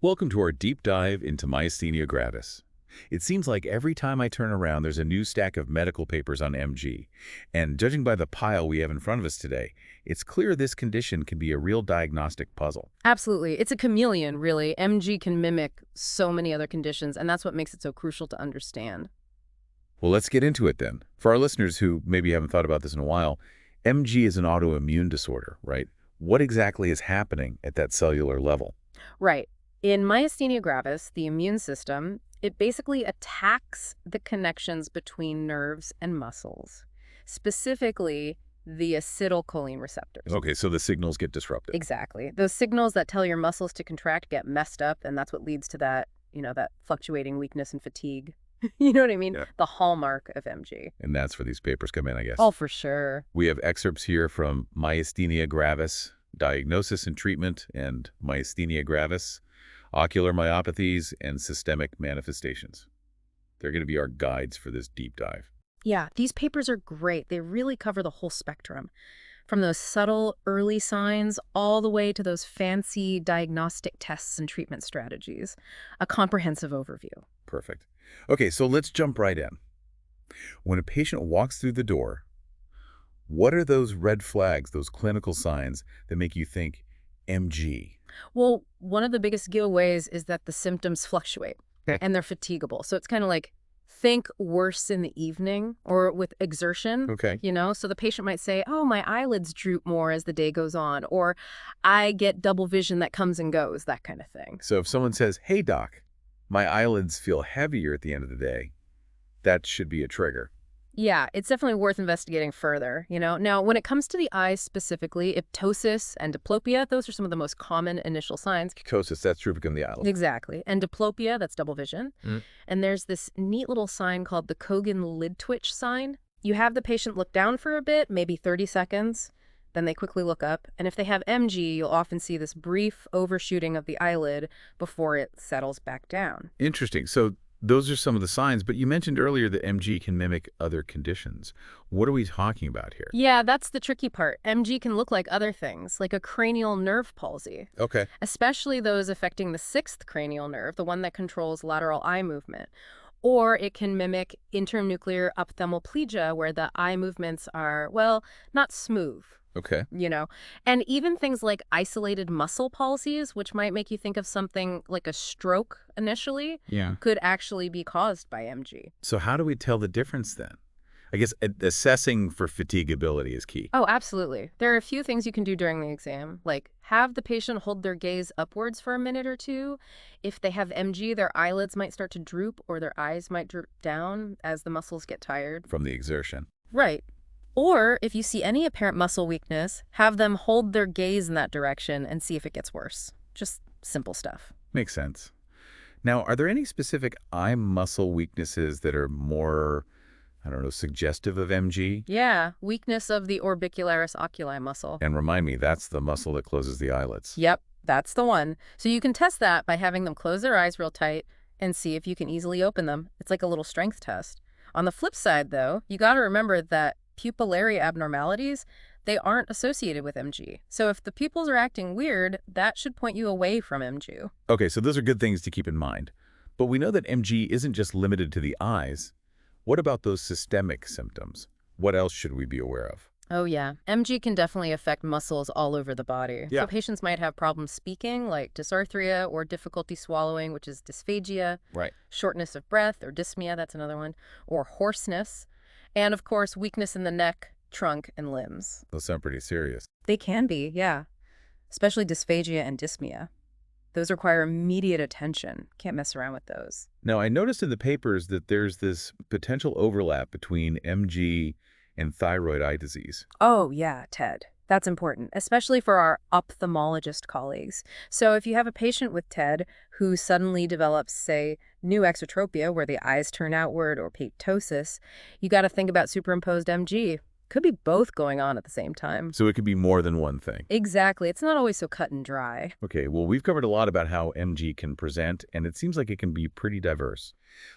Welcome to our deep dive into Myasthenia gravis. It seems like every time I turn around, there's a new stack of medical papers on MG. And judging by the pile we have in front of us today, it's clear this condition can be a real diagnostic puzzle. Absolutely. It's a chameleon, really. MG can mimic so many other conditions, and that's what makes it so crucial to understand. Well, let's get into it then. For our listeners who maybe haven't thought about this in a while, MG is an autoimmune disorder, right? What exactly is happening at that cellular level? Right. In myasthenia gravis, the immune system, it basically attacks the connections between nerves and muscles, specifically the acetylcholine receptors. Okay, so the signals get disrupted. Exactly. Those signals that tell your muscles to contract get messed up, and that's what leads to that fluctuating weakness and fatigue. You know what I mean? Yeah. The hallmark of MG. And that's where these papers come in, I guess. Oh, for sure. We have excerpts here from Myasthenia gravis, diagnosis and treatment, and Myasthenia gravis, ocular myopathies, and systemic manifestations. They're going to be our guides for this deep dive. Yeah, these papers are great. They really cover the whole spectrum, from those subtle early signs all the way to those fancy diagnostic tests and treatment strategies. A comprehensive overview. Perfect. Okay, so let's jump right in. When a patient walks through the door, what are those red flags, those clinical signs that make you think MG? Well, one of the biggest giveaways is that the symptoms fluctuate and they're fatigable. So it's kind of like think worse in the evening or with exertion. Okay. So the patient might say, oh, my eyelids droop more as the day goes on, or I get double vision that comes and goes, that kind of thing. So if someone says, hey, doc, my eyelids feel heavier at the end of the day, that should be a trigger. Yeah, it's definitely worth investigating further. Now, when it comes to the eyes specifically, ptosis and diplopia, those are some of the most common initial signs. Ptosis, that's drooping in the eyelid. Exactly. And diplopia, that's double vision. Mm. And there's this neat little sign called the Kogan lid twitch sign. You have the patient look down for a bit, maybe 30 seconds, then they quickly look up. And if they have MG, you'll often see this brief overshooting of the eyelid before it settles back down. Interesting. So those are some of the signs, but you mentioned earlier that MG can mimic other conditions. What are we talking about here? Yeah, that's the tricky part. MG can look like other things, like a cranial nerve palsy. Okay. Especially those affecting the sixth cranial nerve, the one that controls lateral eye movement. Or it can mimic internuclear ophthalmoplegia, where the eye movements are, well, not smooth. Okay. And even things like isolated muscle palsies, which might make you think of something like a stroke initially, Yeah. could actually be caused by MG. So how do we tell the difference then? I guess assessing for fatigability is key. Oh, absolutely. There are a few things you can do during the exam, like have the patient hold their gaze upwards for a minute or two. If they have MG, their eyelids might start to droop or their eyes might droop down as the muscles get tired. From the exertion. Right. Or if you see any apparent muscle weakness, have them hold their gaze in that direction and see if it gets worse. Just simple stuff. Makes sense. Now, are there any specific eye muscle weaknesses that are more, suggestive of MG? Yeah, weakness of the orbicularis oculi muscle. And remind me, that's the muscle that closes the eyelids. Yep, that's the one. So you can test that by having them close their eyes real tight and see if you can easily open them. It's like a little strength test. On the flip side, though, you got to remember that pupillary abnormalities, they aren't associated with MG. So if the pupils are acting weird, that should point you away from MG. Okay, so those are good things to keep in mind. But we know that MG isn't just limited to the eyes. What about those systemic symptoms? What else should we be aware of? Oh yeah, MG can definitely affect muscles all over the body. Yeah. So patients might have problems speaking, like dysarthria, or difficulty swallowing, which is dysphagia. Right. Shortness of breath, or dyspnea, that's another one. Or hoarseness. And of course, weakness in the neck, trunk, and limbs. Those sound pretty serious. They can be, yeah. Especially dysphagia and dyspnea. Those require immediate attention. Can't mess around with those. Now, I noticed in the papers that there's this potential overlap between MG and thyroid eye disease. Oh, yeah, TED. That's important, especially for our ophthalmologist colleagues. So if you have a patient with TED who suddenly develops, say, new exotropia, where the eyes turn outward, or ptosis, you got to think about superimposed MG. Could be both going on at the same time. So it could be more than one thing. Exactly. It's not always so cut and dry. Okay, well, we've covered a lot about how MG can present, and it seems like it can be pretty diverse.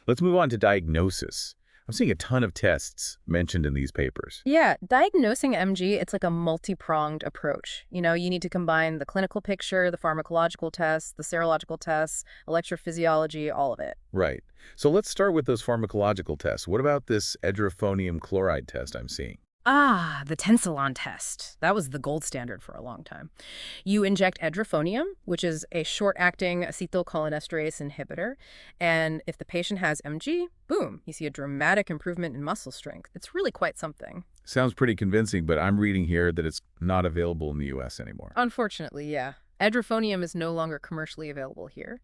Let's move on to diagnosis. I'm seeing a ton of tests mentioned in these papers. Yeah, diagnosing MG, it's like a multi-pronged approach. You need to combine the clinical picture, the pharmacological tests, the serological tests, electrophysiology, all of it. Right. So let's start with those pharmacological tests. What about this edrophonium chloride test I'm seeing? Ah, the tensilon test. That was the gold standard for a long time. You inject edrophonium, which is a short-acting acetylcholinesterase inhibitor, and if the patient has MG, boom, you see a dramatic improvement in muscle strength. It's really quite something. Sounds pretty convincing, but I'm reading here that it's not available in the US anymore. Unfortunately, yeah. Edrophonium is no longer commercially available here.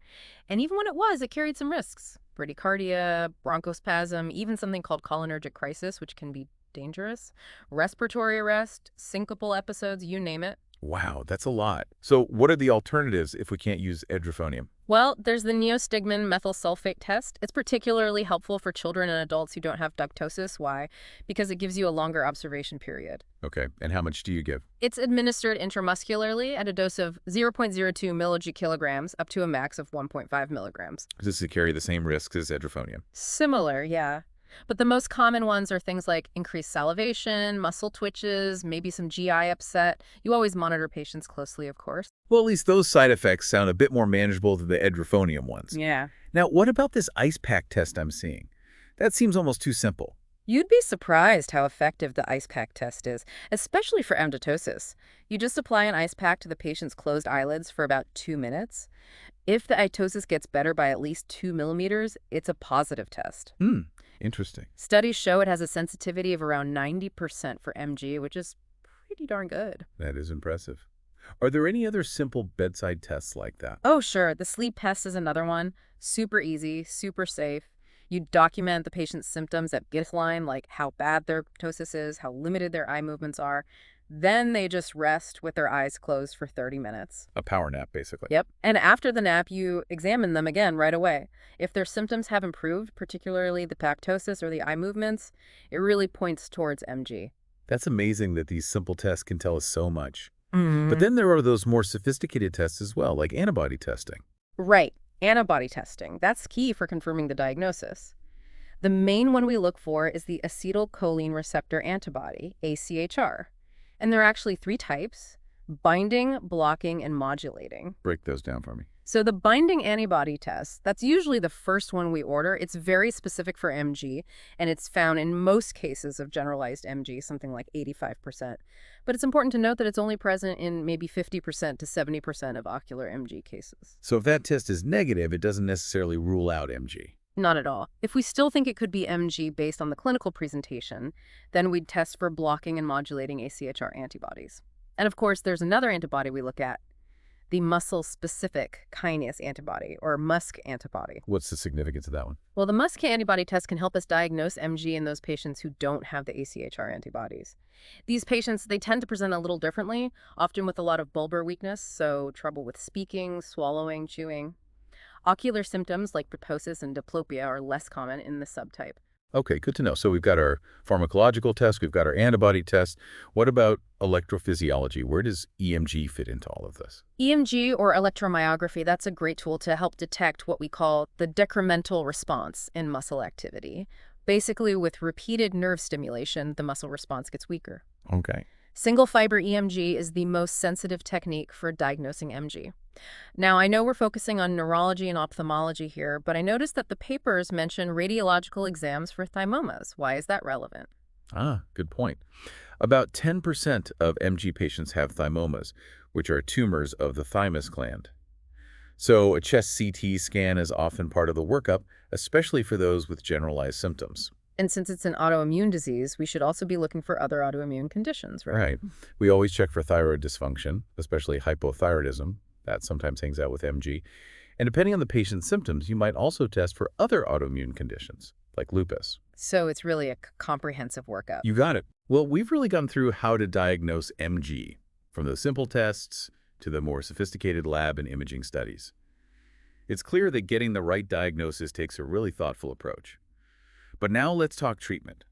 And even when it was, it carried some risks. Bradycardia, bronchospasm, even something called cholinergic crisis, which can be dangerous, respiratory arrest, syncopal episodes, you name it. Wow, that's a lot. So what are the alternatives if we can't use edrophonium? Well, there's the neostigmine methyl sulfate test. It's particularly helpful for children and adults who don't have ductosis. Why? Because it gives you a longer observation period. Okay, and how much do you give? It's administered intramuscularly at a dose of 0.02 kilograms up to a max of 1.5 milligrams. Does it carry the same risks as edrophonium? Similar, yeah. But the most common ones are things like increased salivation, muscle twitches, maybe some GI upset. You always monitor patients closely, of course. Well, at least those side effects sound a bit more manageable than the edrophonium ones. Yeah. Now, what about this ice pack test I'm seeing? That seems almost too simple. You'd be surprised how effective the ice pack test is, especially for amyloidosis. You just apply an ice pack to the patient's closed eyelids for about 2 minutes. If the mitosis gets better by at least 2 millimeters, it's a positive test. Interesting. Studies show it has a sensitivity of around 90% for MG, which is pretty darn good. That is impressive. Are there any other simple bedside tests like that? Oh, sure. The sleep test is another one. Super easy, super safe. You document the patient's symptoms at baseline, like how bad their ptosis is, how limited their eye movements are. Then they just rest with their eyes closed for 30 minutes. A power nap, basically. Yep. And after the nap, you examine them again right away. If their symptoms have improved, particularly the ptosis or the eye movements, it really points towards MG. That's amazing that these simple tests can tell us so much. Mm-hmm. But then there are those more sophisticated tests as well, like antibody testing. Right. Antibody testing. That's key for confirming the diagnosis. The main one we look for is the acetylcholine receptor antibody, AChR. And there are actually 3 types: binding, blocking, and modulating. Break those down for me. So the binding antibody test, that's usually the first one we order. It's very specific for MG, and it's found in most cases of generalized MG, something like 85%. But it's important to note that it's only present in maybe 50% to 70% of ocular MG cases. So if that test is negative, it doesn't necessarily rule out MG. Not at all. If we still think it could be MG based on the clinical presentation, then we'd test for blocking and modulating AChR antibodies. And of course, there's another antibody we look at, the muscle-specific kinase antibody, or MuSK antibody. What's the significance of that one? Well, the MuSK antibody test can help us diagnose MG in those patients who don't have the AChR antibodies. These patients, they tend to present a little differently, often with a lot of bulbar weakness, so trouble with speaking, swallowing, chewing. Ocular symptoms like ptosis and diplopia are less common in this subtype. Okay, good to know. So we've got our pharmacological test, we've got our antibody test. What about electrophysiology? Where does EMG fit into all of this? EMG, or electromyography, that's a great tool to help detect what we call the decremental response in muscle activity. Basically, with repeated nerve stimulation, the muscle response gets weaker. Okay. Single fiber EMG is the most sensitive technique for diagnosing MG. Now, I know we're focusing on neurology and ophthalmology here, but I noticed that the papers mention radiological exams for thymomas. Why is that relevant? Ah, good point. About 10% of MG patients have thymomas, which are tumors of the thymus gland. So a chest CT scan is often part of the workup, especially for those with generalized symptoms. And since it's an autoimmune disease, we should also be looking for other autoimmune conditions, right? Right. We always check for thyroid dysfunction, especially hypothyroidism. That sometimes hangs out with MG. And depending on the patient's symptoms, you might also test for other autoimmune conditions, like lupus. So it's really a comprehensive workup. You got it. Well, we've really gone through how to diagnose MG, from the simple tests to the more sophisticated lab and imaging studies. It's clear that getting the right diagnosis takes a really thoughtful approach. But now let's talk treatment.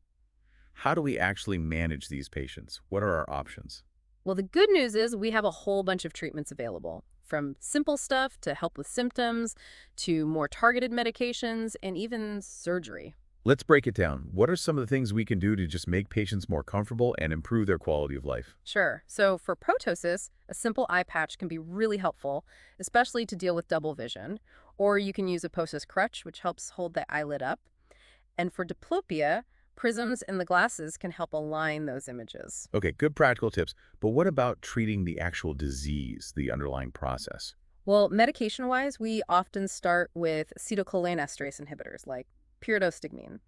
How do we actually manage these patients? What are our options? Well, the good news is we have a whole bunch of treatments available, from simple stuff to help with symptoms, to more targeted medications, and even surgery. Let's break it down. What are some of the things we can do to just make patients more comfortable and improve their quality of life? Sure. So for ptosis, a simple eye patch can be really helpful, especially to deal with double vision. Or you can use a ptosis crutch, which helps hold the eyelid up. And for diplopia, prisms in the glasses can help align those images. Okay, good practical tips. But what about treating the actual disease, the underlying process? Well, medication-wise, we often start with acetylcholinesterase inhibitors like pyridostigmine.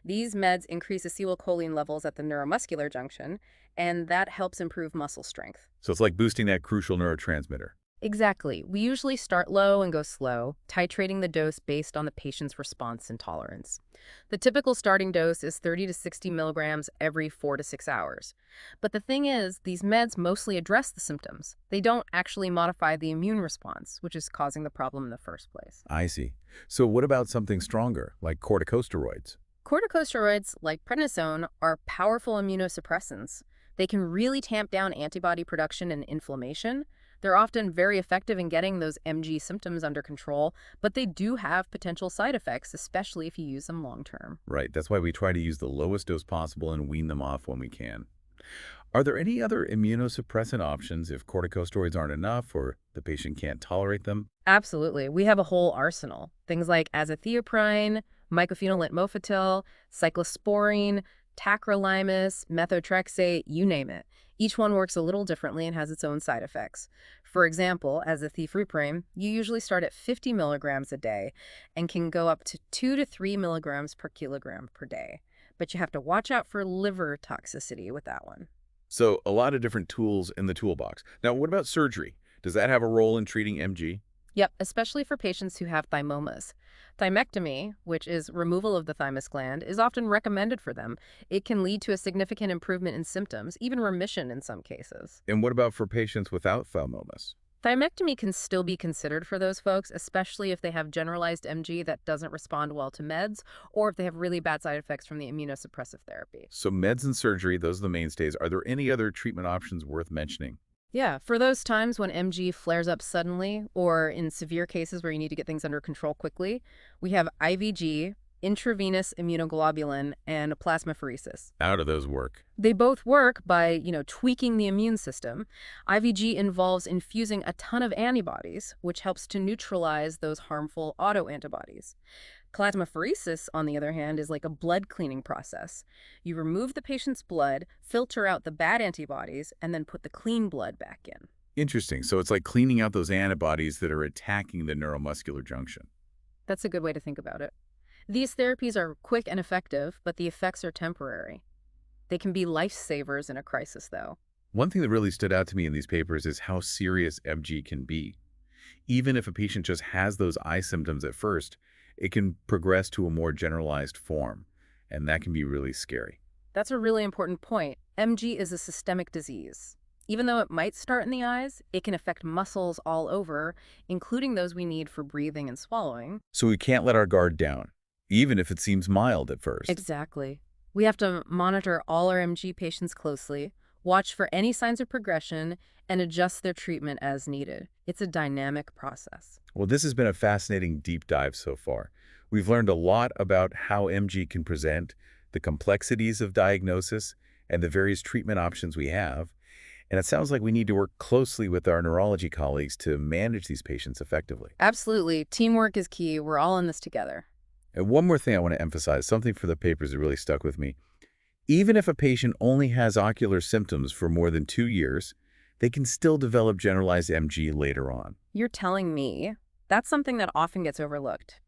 These meds increase acetylcholine levels at the neuromuscular junction, and that helps improve muscle strength. So it's like boosting that crucial neurotransmitter. Exactly. We usually start low and go slow, titrating the dose based on the patient's response and tolerance. The typical starting dose is 30 to 60 milligrams every 4 to 6 hours. But the thing is, these meds mostly address the symptoms. They don't actually modify the immune response, which is causing the problem in the first place. I see. So what about something stronger, like corticosteroids? Corticosteroids, like prednisone, are powerful immunosuppressants. They can really tamp down antibody production and inflammation. They're often very effective in getting those MG symptoms under control, but they do have potential side effects, especially if you use them long term. Right, that's why we try to use the lowest dose possible and wean them off when we can. Are there any other immunosuppressant options if corticosteroids aren't enough or the patient can't tolerate them? Absolutely. We have a whole arsenal. Things like azathioprine, mycophenolate mofetil, cyclosporine, tacrolimus, methotrexate, you name it. Each one works a little differently and has its own side effects. For example, azathioprine, you usually start at 50 milligrams a day and can go up to 2 to 3 milligrams per kilogram per day. But you have to watch out for liver toxicity with that one. So a lot of different tools in the toolbox. Now, what about surgery? Does that have a role in treating MG? Yep, especially for patients who have thymomas. Thymectomy, which is removal of the thymus gland, is often recommended for them. It can lead to a significant improvement in symptoms, even remission in some cases. And what about for patients without thymomas? Thymectomy can still be considered for those folks, especially if they have generalized MG that doesn't respond well to meds, or if they have really bad side effects from the immunosuppressive therapy. So meds and surgery, those are the mainstays. Are there any other treatment options worth mentioning? Yeah, for those times when MG flares up suddenly, or in severe cases where you need to get things under control quickly, we have IVG, intravenous immunoglobulin, and plasmapheresis. How do those work? They both work by, tweaking the immune system. IVG involves infusing a ton of antibodies, which helps to neutralize those harmful autoantibodies. Plasmapheresis, on the other hand, is like a blood cleaning process. You remove the patient's blood, filter out the bad antibodies, and then put the clean blood back in. Interesting. So it's like cleaning out those antibodies that are attacking the neuromuscular junction. That's a good way to think about it. These therapies are quick and effective, but the effects are temporary. They can be lifesavers in a crisis, though. One thing that really stood out to me in these papers is how serious MG can be. Even if a patient just has those eye symptoms at first, it can progress to a more generalized form, and that can be really scary. That's a really important point. MG is a systemic disease. Even though it might start in the eyes, it can affect muscles all over, including those we need for breathing and swallowing. So we can't let our guard down, even if it seems mild at first. Exactly. We have to monitor all our MG patients closely, watch for any signs of progression, and adjust their treatment as needed. It's a dynamic process. Well, this has been a fascinating deep dive so far. We've learned a lot about how MG can present, the complexities of diagnosis, and the various treatment options we have. And it sounds like we need to work closely with our neurology colleagues to manage these patients effectively. Absolutely. Teamwork is key. We're all in this together. And one more thing I want to emphasize, something for the papers that really stuck with me. Even if a patient only has ocular symptoms for more than 2 years, they can still develop generalized MG later on. You're telling me that's something that often gets overlooked.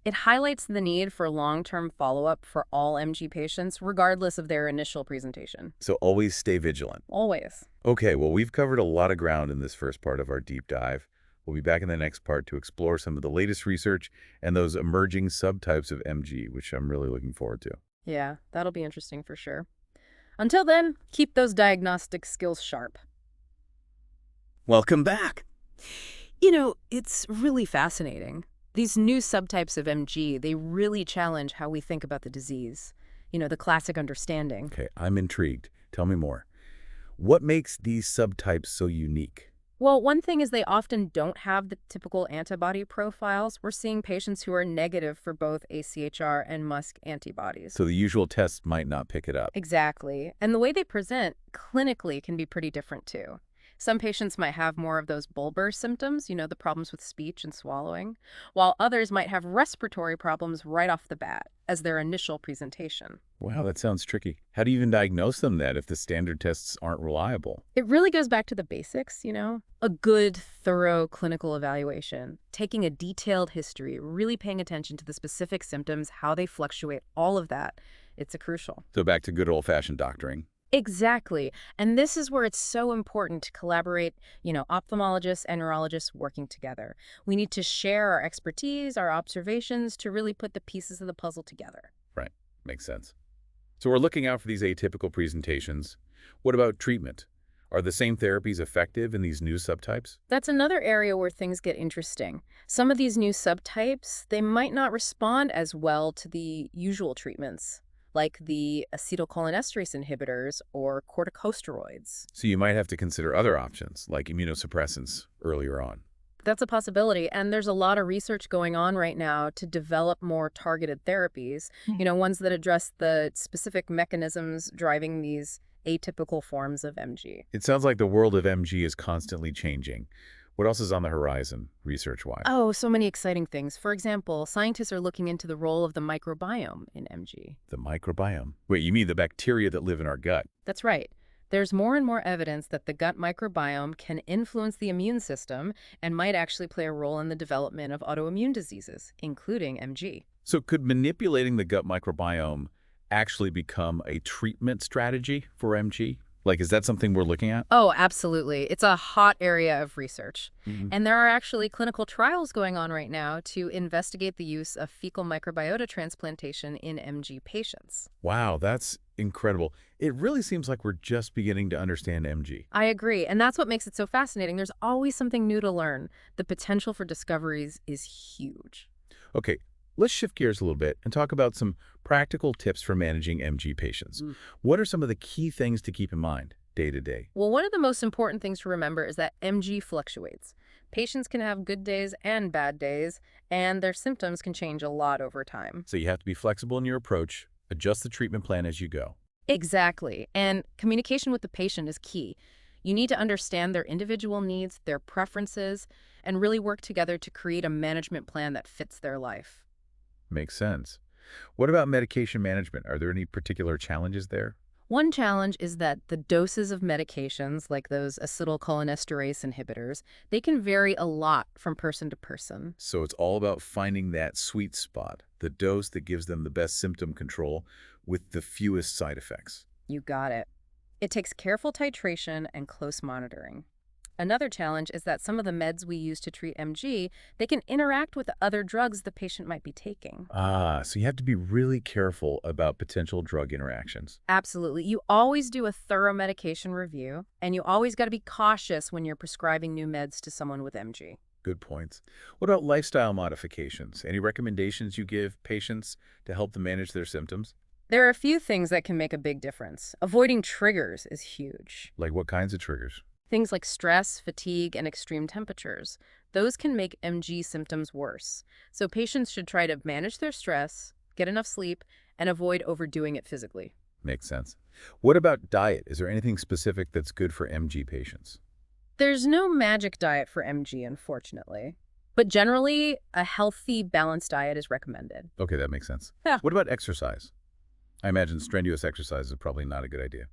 It highlights the need for long-term follow-up for all MG patients, regardless of their initial presentation. So always stay vigilant. Always. Okay, well, we've covered a lot of ground in this first part of our deep dive. We'll be back in the next part to explore some of the latest research and those emerging subtypes of MG, which I'm really looking forward to. Yeah, that'll be interesting for sure. Until then, keep those diagnostic skills sharp. Welcome back. It's really fascinating. These new subtypes of MG, they really challenge how we think about the disease. The classic understanding. Okay, I'm intrigued. Tell me more. What makes these subtypes so unique? Well, one thing is they often don't have the typical antibody profiles. We're seeing patients who are negative for both AChR and MuSK antibodies. So the usual tests might not pick it up. Exactly. And the way they present clinically can be pretty different too. Some patients might have more of those bulbar symptoms, the problems with speech and swallowing, while others might have respiratory problems right off the bat as their initial presentation. Wow, that sounds tricky. How do you even diagnose them then if the standard tests aren't reliable? It really goes back to the basics, a good, thorough clinical evaluation, taking a detailed history, really paying attention to the specific symptoms, how they fluctuate, all of that. It's a crucial. So back to good old-fashioned doctoring. Exactly. And this is where it's so important to collaborate, ophthalmologists and neurologists working together. We need to share our expertise, our observations to really put the pieces of the puzzle together. Right. Makes sense. So we're looking out for these atypical presentations. What about treatment? Are the same therapies effective in these new subtypes? That's another area where things get interesting. Some of these new subtypes, they might not respond as well to the usual treatments, like the acetylcholinesterase inhibitors or corticosteroids. So you might have to consider other options, like immunosuppressants, earlier on. That's a possibility, and there's a lot of research going on right now to develop more targeted therapies, ones that address the specific mechanisms driving these atypical forms of MG. It sounds like the world of MG is constantly changing. What else is on the horizon, research-wise? Oh, so many exciting things. For example, scientists are looking into the role of the microbiome in MG. The microbiome. Wait, you mean the bacteria that live in our gut? That's right. There's more and more evidence that the gut microbiome can influence the immune system and might actually play a role in the development of autoimmune diseases, including MG. So could manipulating the gut microbiome actually become a treatment strategy for MG? Like, is that something we're looking at? Oh, absolutely. It's a hot area of research. Mhm. And there are actually clinical trials going on right now to investigate the use of fecal microbiota transplantation in MG patients. Wow, that's incredible. It really seems like we're just beginning to understand MG. I agree. And that's what makes it so fascinating. There's always something new to learn. The potential for discoveries is huge. Okay, let's shift gears a little bit and talk about some practical tips for managing MG patients. What are some of the key things to keep in mind day to day? Well, one of the most important things to remember is that MG fluctuates. Patients can have good days and bad days, and their symptoms can change a lot over time. So you have to be flexible in your approach, adjust the treatment plan as you go. Exactly. And communication with the patient is key. You need to understand their individual needs, their preferences, and really work together to create a management plan that fits their life. Makes sense. What about medication management? Are there any particular challenges there? One challenge is that the doses of medications, like those acetylcholinesterase inhibitors, they can vary a lot from person to person. So it's all about finding that sweet spot, the dose that gives them the best symptom control with the fewest side effects. You got it. It takes careful titration and close monitoring. Another challenge is that some of the meds we use to treat MG, they can interact with the other drugs the patient might be taking. So you have to be really careful about potential drug interactions. Absolutely. You always do a thorough medication review, and you always got to be cautious when you're prescribing new meds to someone with MG. Good points. What about lifestyle modifications? Any recommendations you give patients to help them manage their symptoms? There are a few things that can make a big difference. Avoiding triggers is huge. Like what kinds of triggers? Things like stress, fatigue, and extreme temperatures. Those can make MG symptoms worse. So patients should try to manage their stress, get enough sleep, and avoid overdoing it physically. Makes sense. What about diet? Is there anything specific that's good for MG patients? There's no magic diet for MG, unfortunately. But generally, a healthy, balanced diet is recommended. Okay, that makes sense. Yeah. What about exercise? I imagine strenuous exercise is probably not a good idea.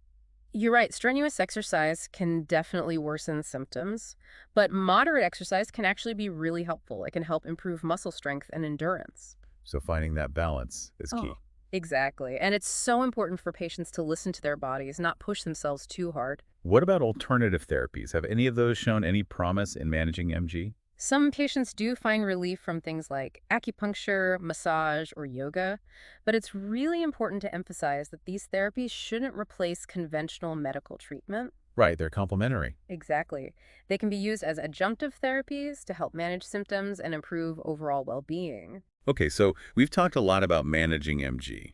You're right, strenuous exercise can definitely worsen symptoms, but moderate exercise can actually be really helpful. It can help improve muscle strength and endurance. So finding that balance is key. Exactly. And it's so important for patients to listen to their bodies, not push themselves too hard. What about alternative therapies? Have any of those shown any promise in managing MG? Some patients do find relief from things like acupuncture, massage, or yoga, but it's really important to emphasize that these therapies shouldn't replace conventional medical treatment. Right, they're complementary. Exactly. They can be used as adjunctive therapies to help manage symptoms and improve overall well-being. Okay, so we've talked a lot about managing MG.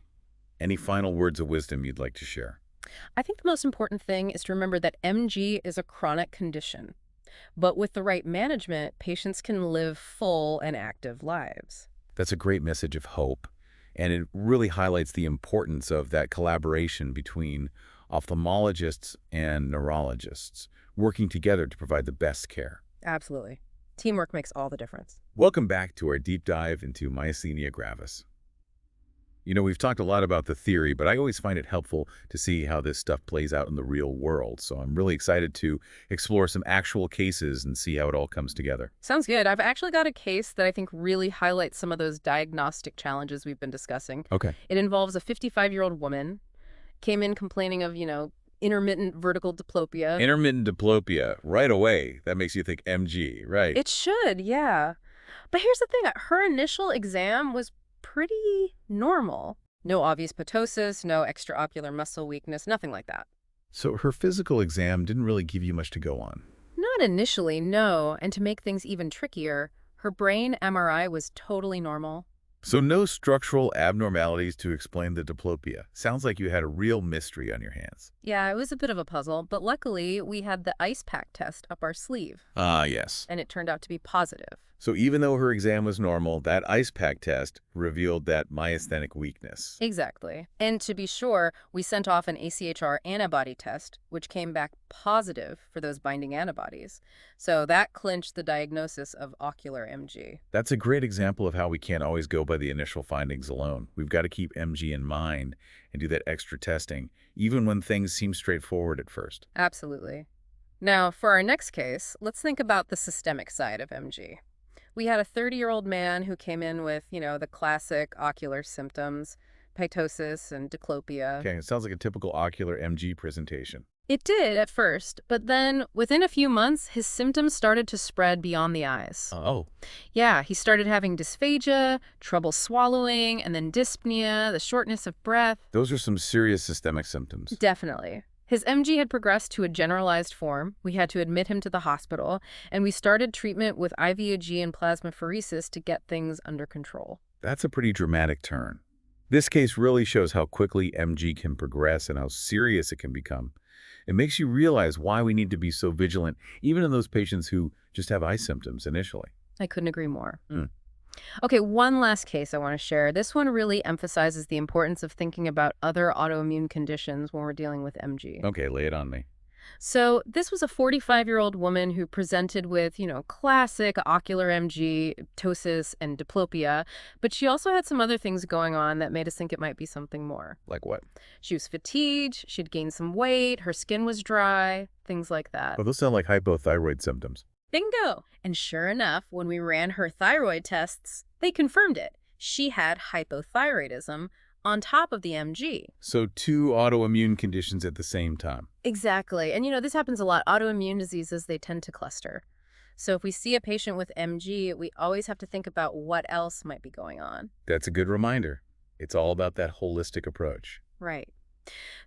Any final words of wisdom you'd like to share? I think the most important thing is to remember that MG is a chronic condition. But with the right management, patients can live full and active lives. That's a great message of hope, and it really highlights the importance of that collaboration between ophthalmologists and neurologists working together to provide the best care. Absolutely. Teamwork makes all the difference. Welcome back to our deep dive into myasthenia gravis. We've talked a lot about the theory, but I always find it helpful to see how this stuff plays out in the real world. So I'm really excited to explore some actual cases and see how it all comes together. Sounds good. I've actually got a case that I think really highlights some of those diagnostic challenges we've been discussing. Okay. It involves a 55-year-old woman, came in complaining of, intermittent vertical diplopia. Intermittent diplopia, right away. That makes you think MG, right? It should, yeah. But here's the thing. Her initial exam was pretty normal. No obvious ptosis, no extraocular muscle weakness, nothing like that. So her physical exam didn't really give you much to go on. Not initially, no. And to make things even trickier, her brain MRI was totally normal. So no structural abnormalities to explain the diplopia. Sounds like you had a real mystery on your hands. Yeah, it was a bit of a puzzle, but luckily we had the ice pack test up our sleeve, Ah, yes. and it turned out to be positive. So even though her exam was normal, that ice pack test revealed that myasthenic weakness. Exactly. And to be sure, we sent off an AChR antibody test, which came back positive for those binding antibodies. So that clinched the diagnosis of ocular MG. That's a great example of how we can't always go by the initial findings alone. We've got to keep MG in mind and do that extra testing, even when things seem straightforward at first. Absolutely. Now, for our next case, let's think about the systemic side of MG. We had a 30-year-old man who came in with, the classic ocular symptoms, ptosis and diplopia. Okay, it sounds like a typical ocular MG presentation. It did at first, but then within a few months, his symptoms started to spread beyond the eyes. Oh. Yeah, he started having dysphagia, trouble swallowing, and then dyspnea, the shortness of breath. Those are some serious systemic symptoms. Definitely. His MG had progressed to a generalized form. We had to admit him to the hospital, and we started treatment with IVIG and plasmapheresis to get things under control. That's a pretty dramatic turn. This case really shows how quickly MG can progress and how serious it can become. It makes you realize why we need to be so vigilant, even in those patients who just have eye symptoms initially. I couldn't agree more. Mm. Okay, one last case I want to share. This one really emphasizes the importance of thinking about other autoimmune conditions when we're dealing with MG. Okay, lay it on me. So this was a 45-year-old woman who presented with, classic ocular MG, ptosis, and diplopia, but she also had some other things going on that made us think it might be something more. Like what? She was fatigued, she'd gained some weight, her skin was dry, things like that. Well, those sound like hypothyroid symptoms. Bingo! And sure enough, when we ran her thyroid tests, they confirmed it. She had hypothyroidism on top of the MG. So two autoimmune conditions at the same time. Exactly. And this happens a lot. Autoimmune diseases, they tend to cluster. So if we see a patient with MG, we always have to think about what else might be going on. That's a good reminder. It's all about that holistic approach. Right.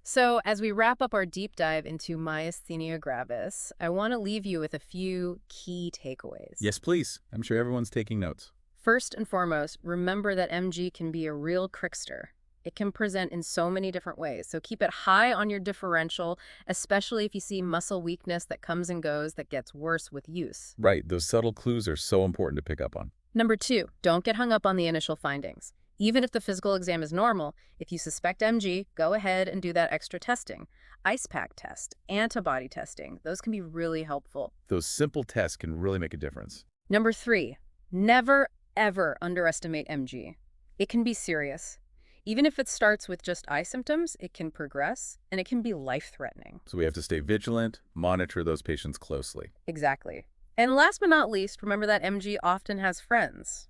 So as we wrap up our deep dive into myasthenia gravis, I want to leave you with a few key takeaways. Yes, please. I'm sure everyone's taking notes. First and foremost, remember that MG can be a real trickster. It can present in so many different ways, so keep it high on your differential, especially if you see muscle weakness that comes and goes that gets worse with use. Right, those subtle clues are so important to pick up on. Number 2, don't get hung up on the initial findings. Even if the physical exam is normal, if you suspect MG, go ahead and do that extra testing. Ice pack test, antibody testing, those can be really helpful. Those simple tests can really make a difference. Number 3, never, ever underestimate MG. It can be serious. Even if it starts with just eye symptoms, it can progress, and it can be life-threatening. So we have to stay vigilant, monitor those patients closely. Exactly. And last but not least, remember that MG often has friends,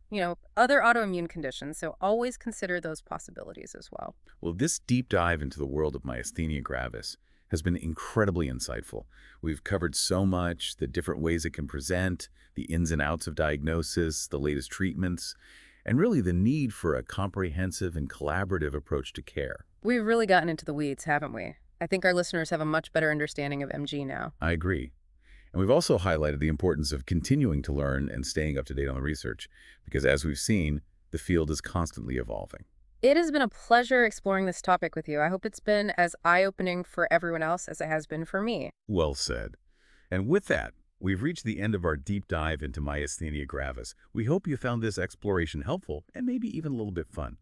other autoimmune conditions, so always consider those possibilities as well. Well, this deep dive into the world of myasthenia gravis has been incredibly insightful. We've covered so much, the different ways it can present, the ins and outs of diagnosis, the latest treatments, and really the need for a comprehensive and collaborative approach to care. We've really gotten into the weeds, haven't we? I think our listeners have a much better understanding of MG now. I agree. And we've also highlighted the importance of continuing to learn and staying up to date on the research, because as we've seen, the field is constantly evolving. It has been a pleasure exploring this topic with you. I hope it's been as eye-opening for everyone else as it has been for me. Well said. And with that, We've reached the end of our deep dive into myasthenia gravis. We hope you found this exploration helpful and maybe even a little bit fun.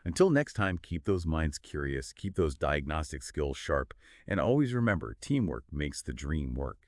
Until next time, keep those minds curious, keep those diagnostic skills sharp, and always remember, teamwork makes the dream work.